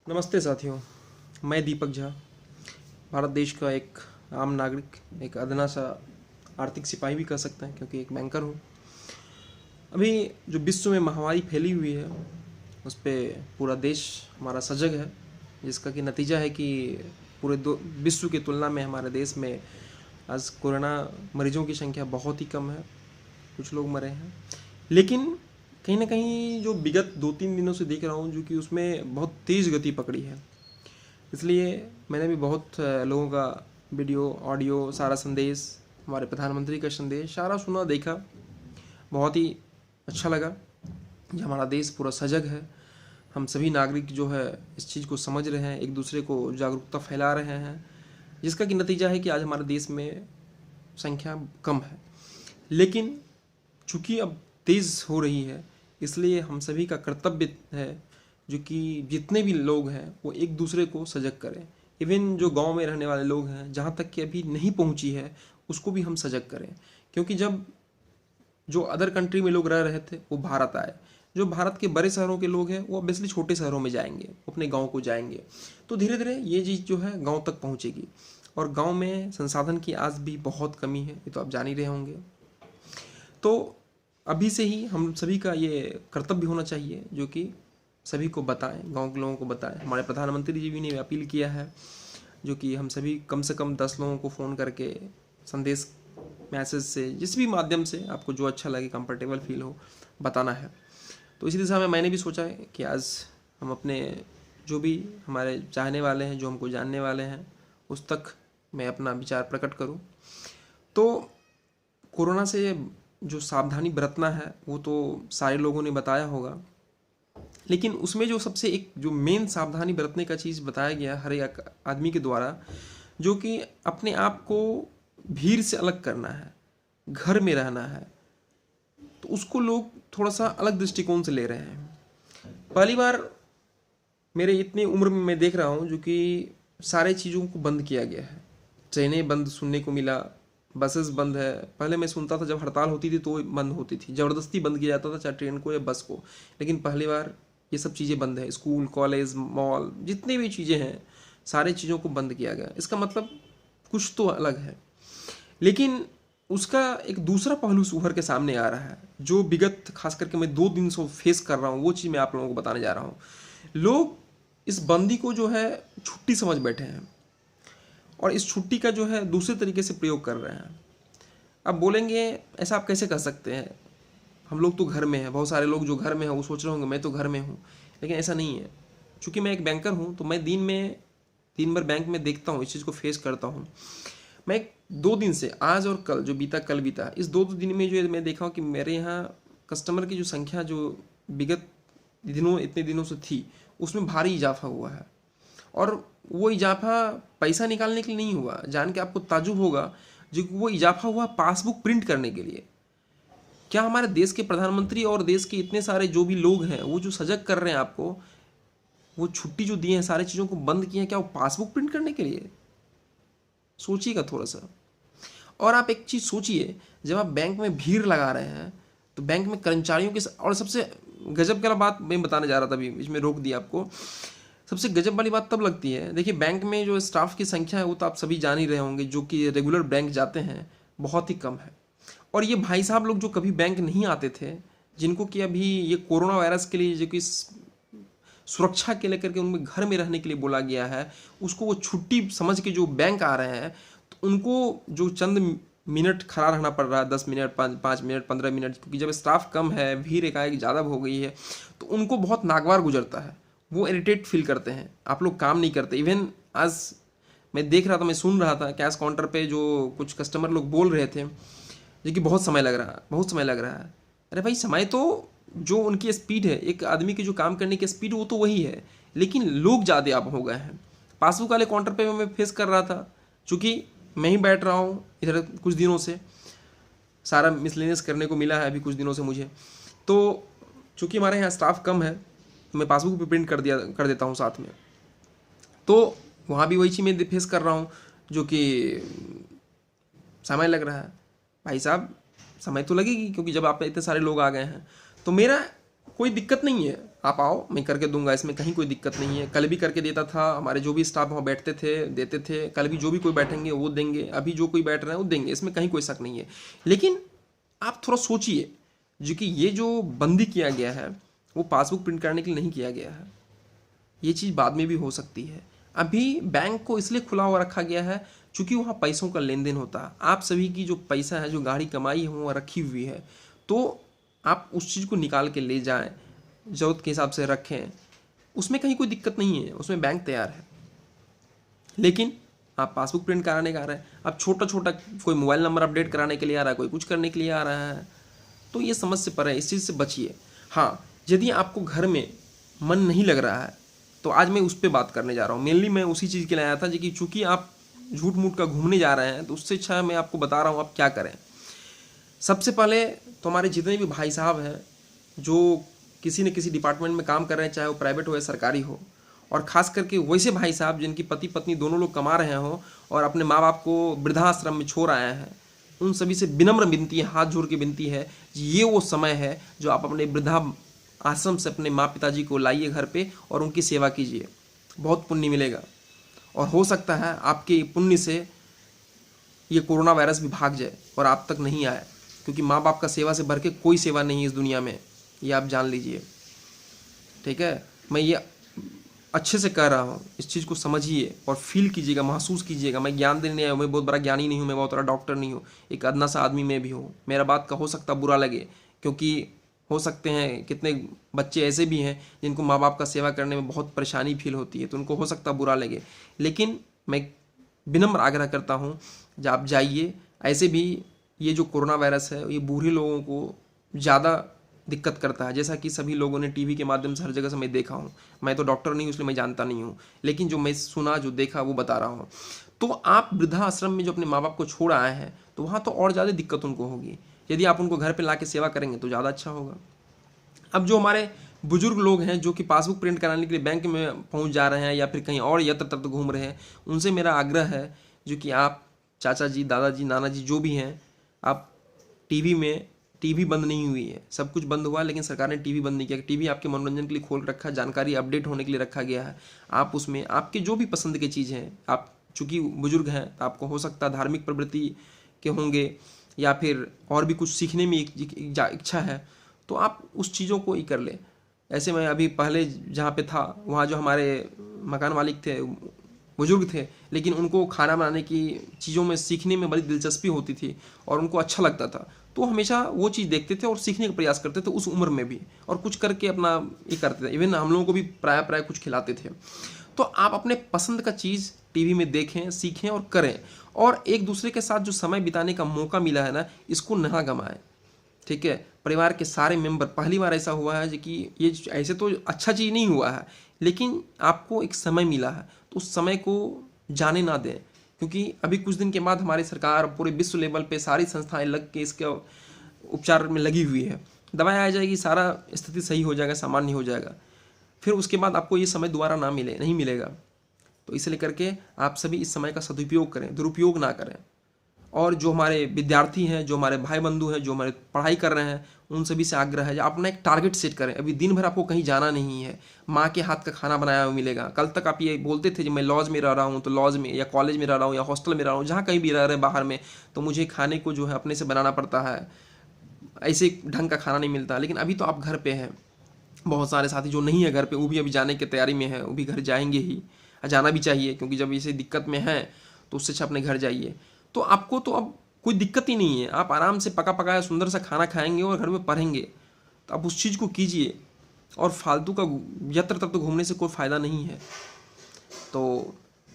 नमस्ते साथियों। मैं दीपक झा, भारत देश का एक आम नागरिक, एक अदना सा आर्थिक सिपाही भी कह सकते हैं क्योंकि एक बैंकर हूँ। अभी जो विश्व में महामारी फैली हुई है उस पर पूरा देश हमारा सजग है, जिसका कि नतीजा है कि पूरे विश्व की तुलना में हमारे देश में आज कोरोना मरीजों की संख्या बहुत ही कम है। कुछ लोग मरे हैं, लेकिन कहीं ना कहीं जो विगत 2-3 दिनों से देख रहा हूँ जो कि उसमें बहुत तेज़ गति पकड़ी है। इसलिए मैंने भी बहुत लोगों का वीडियो, ऑडियो, सारा संदेश, हमारे प्रधानमंत्री का संदेश सारा सुना, देखा। बहुत ही अच्छा लगा कि हमारा देश पूरा सजग है। हम सभी नागरिक जो है इस चीज़ को समझ रहे हैं, एक दूसरे को जागरूकता फैला रहे हैं, जिसका कि नतीजा है कि आज हमारे देश में संख्या कम है। लेकिन चूँकि अब तेज़ हो रही है, इसलिए हम सभी का कर्तव्य है जो कि जितने भी लोग हैं वो एक दूसरे को सजग करें। इवन जो गांव में रहने वाले लोग हैं, जहाँ तक कि अभी नहीं पहुँची है, उसको भी हम सजग करें। क्योंकि जब जो अदर कंट्री में लोग रह रहे थे वो भारत आए, जो भारत के बड़े शहरों के लोग हैं वो ऑब्वियसली छोटे शहरों में जाएंगे, अपने गाँव को जाएंगे। तो धीरे धीरे ये चीज़ जो है गाँव तक पहुँचेगी। और गाँव में संसाधन की आज भी बहुत कमी है, ये तो आप जान ही रहे होंगे। तो अभी से ही हम सभी का ये कर्तव्य होना चाहिए जो कि सभी को बताएं, गांव के लोगों को बताएं। हमारे प्रधानमंत्री जी भी ने अपील किया है जो कि हम सभी कम से कम 10 लोगों को फ़ोन करके, संदेश, मैसेज से, जिस भी माध्यम से आपको जो अच्छा लगे, कंफर्टेबल फील हो, बताना है। तो इसी दिशा में मैंने भी सोचा है कि आज हम अपने जो भी हमारे चाहने वाले हैं, जो हमको जानने वाले हैं, उस तक मैं अपना विचार प्रकट करूं। तो कोरोना से जो सावधानी बरतना है वो तो सारे लोगों ने बताया होगा, लेकिन उसमें जो सबसे एक जो मेन सावधानी बरतने का चीज़ बताया गया हर एक आदमी के द्वारा, जो कि अपने आप को भीड़ से अलग करना है, घर में रहना है, तो उसको लोग थोड़ा सा अलग दृष्टिकोण से ले रहे हैं। पहली बार मेरे इतनी उम्र में मैं देख रहा हूँ जो कि सारे चीज़ों को बंद किया गया है। ट्रेनें बंद सुनने को मिला, बसेस बंद है। पहले मैं सुनता था जब हड़ताल होती थी तो बंद होती थी, ज़बरदस्ती बंद किया जाता था, चाहे ट्रेन को या बस को। लेकिन पहली बार ये सब चीज़ें बंद है। स्कूल, कॉलेज, मॉल, जितनी भी चीज़ें हैं, सारी चीज़ों को बंद किया गया। इसका मतलब कुछ तो अलग है। लेकिन उसका एक दूसरा पहलू उभर के सामने आ रहा है, जो विगत खास करके मैं 2 दिन से फेस कर रहा हूँ। वो चीज़ मैं आप लोगों को बताने जा रहा हूँ। लोग इस बंदी को जो है छुट्टी समझ बैठे हैं और इस छुट्टी का जो है दूसरे तरीके से प्रयोग कर रहे हैं। अब बोलेंगे ऐसा आप कैसे कर सकते हैं, हम लोग तो घर में हैं। बहुत सारे लोग जो घर में हैं वो सोच रहे होंगे मैं तो घर में हूँ, लेकिन ऐसा नहीं है। चूँकि मैं एक बैंकर हूँ तो मैं दिन भर बैंक में देखता हूँ, इस चीज़ को फेस करता हूँ। मैं 2 दिन से, आज और कल जो बीता, कल बीता, इस 2 दिन में जो मैं देखा हूँ कि मेरे यहाँ कस्टमर की जो संख्या जो विगत इतने दिनों से थी, उसमें भारी इजाफा हुआ है। और वो इजाफा पैसा निकालने के लिए नहीं हुआ, जान के आपको ताजुब होगा, जो वो इजाफा हुआ पासबुक प्रिंट करने के लिए। क्या हमारे देश के प्रधानमंत्री और देश के इतने सारे जो भी लोग हैं वो जो सजग कर रहे हैं आपको, वो छुट्टी जो दिए हैं, सारी चीज़ों को बंद किए हैं, क्या वो पासबुक प्रिंट करने के लिए? सोचिएगा थोड़ा सा। और आप एक चीज़ सोचिए, जब आप बैंक में भीड़ लगा रहे हैं तो बैंक में कर्मचारियों के और सबसे गजब वाला बात मैं बताने जा रहा था, अभी इसमें रोक दिया आपको। सबसे गजब वाली बात तब लगती है, देखिए बैंक में जो स्टाफ की संख्या है वो तो आप सभी जान ही रहे होंगे, जो कि रेगुलर बैंक जाते हैं बहुत ही कम है। और ये भाई साहब लोग जो कभी बैंक नहीं आते थे, जिनको कि अभी ये कोरोना वायरस के लिए जो कि सुरक्षा के लेकर के उनमें घर में रहने के लिए बोला गया है, उसको वो छुट्टी समझ के जो बैंक आ रहे हैं, तो उनको जो चंद मिनट खड़ा रहना पड़ रहा है, 10 मिनट, 5 मिनट, 15 मिनट, क्योंकि जब स्टाफ कम है, भीड़ एकाएक ज़्यादा हो गई है, तो उनको बहुत नागवार गुजरता है। वो इरिटेट फील करते हैं, आप लोग काम नहीं करते। इवन आज मैं देख रहा था, मैं सुन रहा था कैश काउंटर पे जो कुछ कस्टमर लोग बोल रहे थे, जो कि बहुत समय लग रहा है, बहुत समय लग रहा है। अरे भाई, समय तो जो उनकी स्पीड है, एक आदमी की जो काम करने की स्पीड, वो तो वही है, लेकिन लोग ज़्यादा अब हो गए हैं। पासबुक वाले काउंटर पे मैं फेस कर रहा था, चूँकि मैं ही बैठ रहा हूँ इधर कुछ दिनों से, सारा मिसलेनियस करने को मिला है अभी कुछ दिनों से मुझे। तो चूँकि हमारे यहाँ स्टाफ कम है तो मैं पासबुक भी प्रिंट कर देता हूँ साथ में। तो वहाँ भी वही चीज़ मैं फेस कर रहा हूँ, जो कि समय लग रहा है। भाई साहब, समय तो लगेगी, क्योंकि जब आप इतने सारे लोग आ गए हैं, तो मेरा कोई दिक्कत नहीं है। आप आओ, मैं करके दूंगा, इसमें कहीं कोई दिक्कत नहीं है। कल भी करके देता था, हमारे जो भी स्टाफ वहाँ बैठते थे देते थे, कल भी जो भी कोई बैठेंगे वो देंगे, अभी जो कोई बैठ रहे हैं वो देंगे, इसमें कहीं कोई शक नहीं है। लेकिन आप थोड़ा सोचिए, जो कि ये जो बंदी किया गया है वो पासबुक प्रिंट करने के लिए नहीं किया गया है, ये चीज़ बाद में भी हो सकती है। अभी बैंक को इसलिए खुला हुआ रखा गया है क्योंकि वहाँ पैसों का लेन देन होता है। आप सभी की जो पैसा है, जो गाड़ी कमाई है, वो रखी हुई है, तो आप उस चीज़ को निकाल के ले जाएं, ज़रूरत के हिसाब से रखें, उसमें कहीं कोई दिक्कत नहीं है, उसमें बैंक तैयार है। लेकिन आप पासबुक प्रिंट कराने का आ रहा है, अब छोटा छोटा कोई मोबाइल नंबर अपडेट कराने के लिए आ रहा है, कोई कुछ करने के लिए आ रहा है, तो ये समझ से परे है, इस चीज़ से बचिए। हाँ, यदि आपको घर में मन नहीं लग रहा है तो आज मैं उस पर बात करने जा रहा हूँ। मेनली मैं उसी चीज़ के लिए आया था कि चूँकि आप झूठ मूठ का घूमने जा रहे हैं, तो उससे अच्छा मैं आपको बता रहा हूँ आप क्या करें। सबसे पहले तो हमारे जितने भी भाई साहब हैं जो किसी न किसी डिपार्टमेंट में काम कर रहे हैं, चाहे वो प्राइवेट हो या सरकारी हो, और ख़ास करके वैसे भाई साहब जिनकी पति पत्नी दोनों लोग कमा रहे हो और अपने माँ बाप को वृद्धाश्रम में छोड़ आए हैं, उन सभी से विनम्र विनती है, हाथ जोड़ के विनती है, ये वो समय है जो आप अपने वृद्धा आश्रम से अपने माँ पिताजी को लाइए घर पे और उनकी सेवा कीजिए, बहुत पुण्य मिलेगा। और हो सकता है आपके पुण्य से ये कोरोना वायरस भी भाग जाए और आप तक नहीं आए, क्योंकि माँ बाप का सेवा से भर के कोई सेवा नहीं है इस दुनिया में, ये आप जान लीजिए। ठीक है, मैं ये अच्छे से कह रहा हूँ, इस चीज़ को समझिए और फील कीजिएगा, महसूस कीजिएगा। मैं ज्ञान देने नहीं आया हूँ, मैं बहुत बड़ा ज्ञानी नहीं हूँ, मैं बहुत बड़ा डॉक्टर नहीं हूँ, एक अदना सा आदमी मैं भी हूँ। मेरा बात का हो सकता बुरा लगे, क्योंकि हो सकते हैं कितने बच्चे ऐसे भी हैं जिनको माँ बाप का सेवा करने में बहुत परेशानी फील होती है, तो उनको हो सकता बुरा लगे। लेकिन मैं विनम्र आग्रह करता हूँ, जब आप जाइए, ऐसे भी ये जो कोरोना वायरस है ये बूढ़े लोगों को ज़्यादा दिक्कत करता है, जैसा कि सभी लोगों ने टीवी के माध्यम से हर जगह से मैं देखा हूँ। मैं तो डॉक्टर नहीं हूँ इसलिए मैं जानता नहीं हूँ, लेकिन जो मैं सुना, जो देखा, वो बता रहा हूँ। तो आप वृद्धाश्रम में जो अपने माँ बाप को छोड़ आए हैं, तो वहाँ तो और ज़्यादा दिक्कत उनको होगी। यदि आप उनको घर पर ला के सेवा करेंगे तो ज़्यादा अच्छा होगा। अब जो हमारे बुजुर्ग लोग हैं जो कि पासबुक प्रिंट कराने के लिए बैंक में पहुंच जा रहे हैं या फिर कहीं और यत्र तत्र घूम रहे हैं, उनसे मेरा आग्रह है जो कि आप चाचा जी, दादाजी, नाना जी जो भी हैं, आप टीवी बंद नहीं हुई है, सब कुछ बंद हुआ, लेकिन सरकार ने टीवी बंद नहीं किया। टीवी आपके मनोरंजन के लिए खोल रखा, जानकारी अपडेट होने के लिए रखा गया है। आप उसमें आपके जो भी पसंद की चीज़ हैं, आप चूँकि बुजुर्ग हैं तो आपको हो सकता है धार्मिक प्रवृत्ति के होंगे या फिर और भी कुछ सीखने में इच्छा है, तो आप उस चीज़ों को ही कर ले। ऐसे मैं अभी पहले जहाँ पे था वहाँ जो हमारे मकान मालिक थे, बुजुर्ग थे, लेकिन उनको खाना बनाने की चीज़ों में सीखने में बड़ी दिलचस्पी होती थी और उनको अच्छा लगता था, तो हमेशा वो चीज़ देखते थे और सीखने का प्रयास करते थे उस उम्र में भी, और कुछ करके अपना ये करते थे। इवन हम लोगों को भी प्राय कुछ खिलाते थे। तो आप अपने पसंद का चीज़ टीवी में देखें, सीखें और करें, और एक दूसरे के साथ जो समय बिताने का मौका मिला है ना, इसको ना गंवाएं। ठीक है, परिवार के सारे मेंबर, पहली बार ऐसा हुआ है कि ये ऐसे तो अच्छा चीज़ नहीं हुआ है, लेकिन आपको एक समय मिला है तो उस समय को जाने ना दें, क्योंकि अभी कुछ दिन के बाद हमारी सरकार पूरे विश्व लेवल पे सारी संस्थाएं लग के इसके उपचार में लगी हुई है। दवाएं आ जाएगी, सारा स्थिति सही हो जाएगा, सामान्य हो जाएगा, फिर उसके बाद आपको ये समय दोबारा नहीं मिलेगा। तो इसलिए करके आप सभी इस समय का सदुपयोग करें, दुरुपयोग ना करें। और जो हमारे विद्यार्थी हैं, जो हमारे भाई बंधु हैं, जो हमारे पढ़ाई कर रहे हैं, उन सभी से आग्रह है आप अपना एक टारगेट सेट करें। अभी दिन भर आपको कहीं जाना नहीं है, माँ के हाथ का खाना बनाया हुआ मिलेगा। कल तक आप ये बोलते थे कि मैं लॉज में रह रहा हूँ, तो लॉज में या कॉलेज में रह रहा हूँ या हॉस्टल में रह रहा हूँ, जहाँ कहीं भी रह रहे हैं बाहर में, तो मुझे खाने को जो है अपने से बनाना पड़ता है, ऐसे ढंग का खाना नहीं मिलता। लेकिन अभी तो आप घर पे हैं, बहुत सारे साथी जो नहीं है घर पे, वो भी अभी जाने की तैयारी में है, वो भी घर जाएंगे ही, जाना भी चाहिए, क्योंकि जब इसे दिक्कत में है तो उससे अच्छा अपने घर जाइए। तो आपको तो अब कोई दिक्कत ही नहीं है, आप आराम से पका पकाया सुंदर सा खाना खाएंगे और घर में पढ़ेंगे, तो आप उस चीज़ को कीजिए, और फालतू का यत्र तत्र घूमने से कोई फ़ायदा नहीं है। तो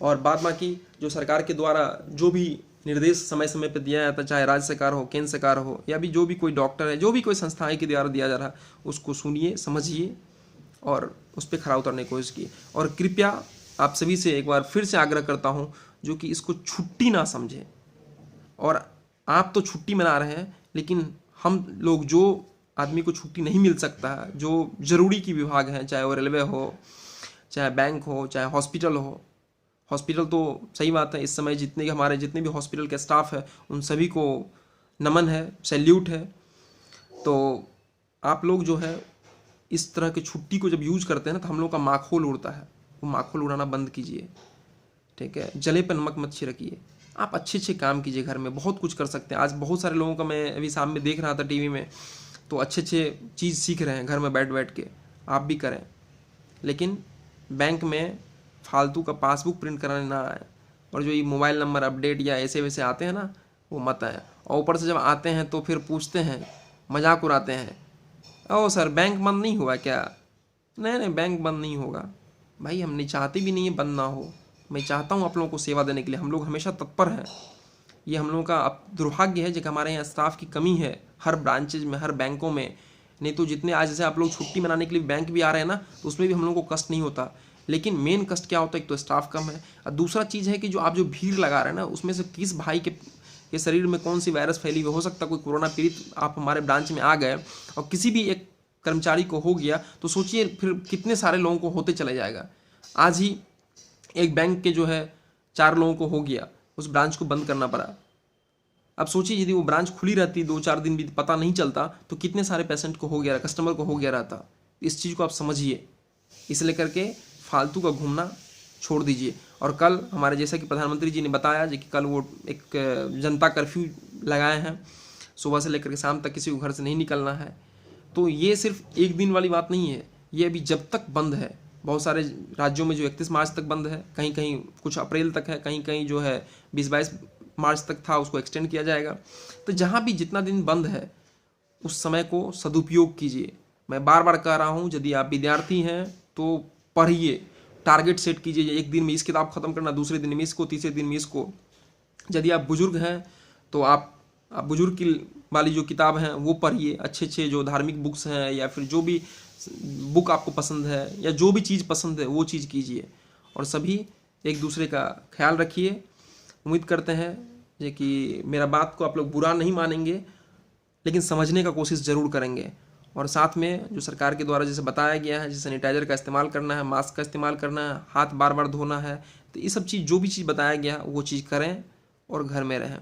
और बाद बाकी जो सरकार के द्वारा जो भी निर्देश समय समय पर दिया जाता है, चाहे राज्य सरकार हो, केंद्र सरकार हो, या भी जो भी कोई डॉक्टर है, जो भी कोई संस्थाएं के द्वारा दिया जा रहा है, उसको सुनिए, समझिए और उस पर खरा उतरने की कोशिश की। और कृपया आप सभी से एक बार फिर से आग्रह करता हूँ जो कि इसको छुट्टी ना समझें। और आप तो छुट्टी मना रहे हैं, लेकिन हम लोग जो आदमी को छुट्टी नहीं मिल सकता है, जो ज़रूरी की विभाग हैं, चाहे वो रेलवे हो, चाहे बैंक हो, चाहे हॉस्पिटल हो। हॉस्पिटल तो सही बात है, इस समय जितने भी हॉस्पिटल के स्टाफ है उन सभी को नमन है, सैल्यूट है। तो आप लोग जो है इस तरह की छुट्टी को जब यूज करते हैं ना तो हम लोग का माखोल उड़ता है। वो माखोल उड़ाना बंद कीजिए, ठीक है। जले पे नमक मत छिड़किए। आप अच्छे अच्छे काम कीजिए, घर में बहुत कुछ कर सकते हैं। आज बहुत सारे लोगों का मैं अभी शाम में देख रहा था टीवी में, तो अच्छे अच्छे चीज़ सीख रहे हैं घर में बैठ बैठ के। आप भी करें, लेकिन बैंक में फालतू का पासबुक प्रिंट कराने ना आए, और जो ये मोबाइल नंबर अपडेट या ऐसे वैसे आते हैं ना, वो मत आए। और ऊपर से जब आते हैं तो फिर पूछते हैं, मजाक उड़ाते हैं, ओ सर बैंक बंद नहीं हुआ क्या? नहीं नहीं, बैंक बंद नहीं होगा भाई। हम नहीं चाहते भी नहीं है बंद ना हो। मैं चाहता हूँ आप लोगों को सेवा देने के लिए, हम लोग हमेशा तत्पर हैं। ये हम लोगों का अब दुर्भाग्य है जो कि हमारे यहाँ स्टाफ की कमी है हर ब्रांचेज में, हर बैंकों में। नहीं तो जितने आज जैसे आप लोग छुट्टी मनाने के लिए बैंक भी आ रहे हैं ना, तो उसमें भी हम लोगों को कष्ट नहीं होता। लेकिन मेन कष्ट क्या होता है, एक तो स्टाफ कम है, और दूसरा चीज़ है कि जो आप जो भीड़ लगा रहे हैं ना, उसमें से किस भाई के शरीर में कौन सी वायरस फैली हुई हो सकता है। कोई कोरोना पीड़ित आप हमारे ब्रांच में आ गए और किसी भी एक कर्मचारी को हो गया, तो सोचिए फिर कितने सारे लोगों को होते चले जाएगा। आज ही एक बैंक के जो है 4 लोगों को हो गया, उस ब्रांच को बंद करना पड़ा। अब सोचिए यदि वो ब्रांच खुली रहती 2-4 दिन भी पता नहीं चलता, तो कितने सारे पेशेंट को हो गया, कस्टमर को हो गया रहता। इस चीज़ को आप समझिए, इसलिए करके फालतू का घूमना छोड़ दीजिए। और कल हमारे जैसा कि प्रधानमंत्री जी ने बताया कि कल वो एक जनता कर्फ्यू लगाए हैं, सुबह से लेकर के शाम तक किसी को घर से नहीं निकलना है। तो ये सिर्फ एक दिन वाली बात नहीं है, ये अभी जब तक बंद है। बहुत सारे राज्यों में जो 31 मार्च तक बंद है, कहीं कहीं कुछ अप्रैल तक है, कहीं कहीं जो है 20-22 मार्च तक था, उसको एक्सटेंड किया जाएगा। तो जहाँ भी जितना दिन बंद है उस समय को सदुपयोग कीजिए। मैं बार बार कह रहा हूँ, यदि आप विद्यार्थी हैं तो पढ़िए, टारगेट सेट कीजिए, एक दिन में इस किताब खत्म करना, दूसरे दिन में इसको, तीसरे दिन में इसको। यदि आप बुजुर्ग हैं तो आप बुजुर्ग की वाली जो किताब हैं वो पढ़िए, अच्छे अच्छे जो धार्मिक बुक्स हैं, या फिर जो भी बुक आपको पसंद है, या जो भी चीज़ पसंद है वो चीज़ कीजिए। और सभी एक दूसरे का ख्याल रखिए। उम्मीद करते हैं ये कि मेरा बात को आप लोग बुरा नहीं मानेंगे, लेकिन समझने का कोशिश ज़रूर करेंगे। और साथ में जो सरकार के द्वारा जैसे बताया गया है, जैसे सैनिटाइज़र का इस्तेमाल करना है, मास्क का इस्तेमाल करना है, हाथ बार बार धोना है, तो ये सब चीज़ जो भी चीज़ बताया गया वो चीज़ करें और घर में रहें।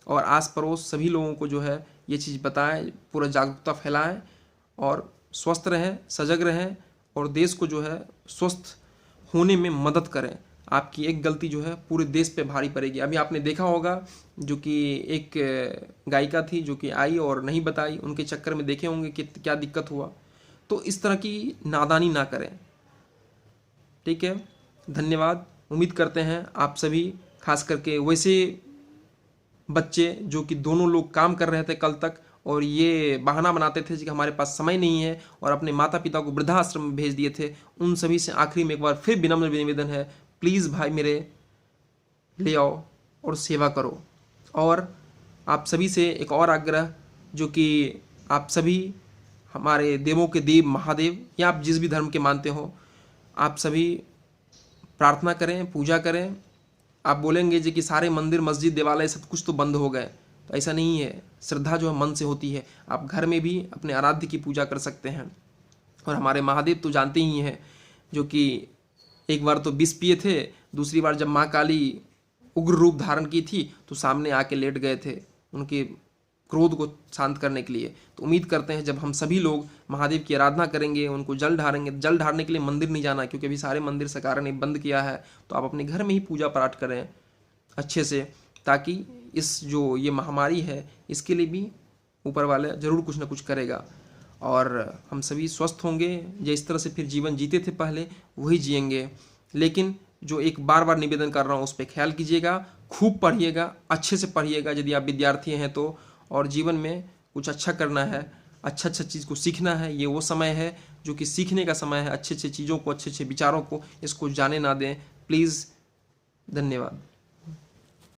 और आस पड़ोस सभी लोगों को जो है ये चीज़ बताएं, पूरा जागरूकता फैलाएं, और स्वस्थ रहें, सजग रहें, और देश को जो है स्वस्थ होने में मदद करें। आपकी एक गलती जो है पूरे देश पे भारी पड़ेगी। अभी आपने देखा होगा जो कि एक गायिका थी जो कि आई और नहीं बताई, उनके चक्कर में देखे होंगे कि क्या दिक्कत हुआ। तो इस तरह की नादानी ना करें, ठीक है। धन्यवाद। उम्मीद करते हैं आप सभी, खास करके वैसे बच्चे जो कि दोनों लोग काम कर रहे थे कल तक और ये बहाना बनाते थे कि हमारे पास समय नहीं है, और अपने माता पिता को वृद्धाश्रम में भेज दिए थे, उन सभी से आखिरी में एक बार फिर विनम्र निवेदन है, प्लीज़ भाई मेरे ले आओ और सेवा करो। और आप सभी से एक और आग्रह, जो कि आप सभी हमारे देवों के देव महादेव, या आप जिस भी धर्म के मानते हो, आप सभी प्रार्थना करें, पूजा करें। आप बोलेंगे जी कि सारे मंदिर, मस्जिद, देवालय सब कुछ तो बंद हो गए, तो ऐसा नहीं है। श्रद्धा जो है मन से होती है। आप घर में भी अपने आराध्य की पूजा कर सकते हैं। और हमारे महादेव तो जानते ही हैं, जो कि एक बार तो विष पिए थे, दूसरी बार जब माँ काली उग्र रूप धारण की थी तो सामने आके लेट गए थे उनके क्रोध को शांत करने के लिए। तो उम्मीद करते हैं जब हम सभी लोग महादेव की आराधना करेंगे, उनको जल ढारेंगे। जल ढारने के लिए मंदिर नहीं जाना, क्योंकि अभी सारे मंदिर सरकार ने बंद किया है। तो आप अपने घर में ही पूजा पाठ करें अच्छे से, ताकि इस जो ये महामारी है इसके लिए भी ऊपर वाले ज़रूर कुछ ना कुछ करेगा, और हम सभी स्वस्थ होंगे। जिस तरह से फिर जीवन जीते थे पहले वही जिएंगे। लेकिन जो एक बार बार निवेदन कर रहा हूँ उस पर ख्याल कीजिएगा, खूब पढ़िएगा, अच्छे से पढ़िएगा यदि आप विद्यार्थी हैं तो। और जीवन में कुछ अच्छा करना है, अच्छा चीज़ को सीखना है। ये वो समय है जो कि सीखने का समय है, अच्छे चीज़ों को, अच्छे विचारों को, इसको जाने ना दें प्लीज़। धन्यवाद।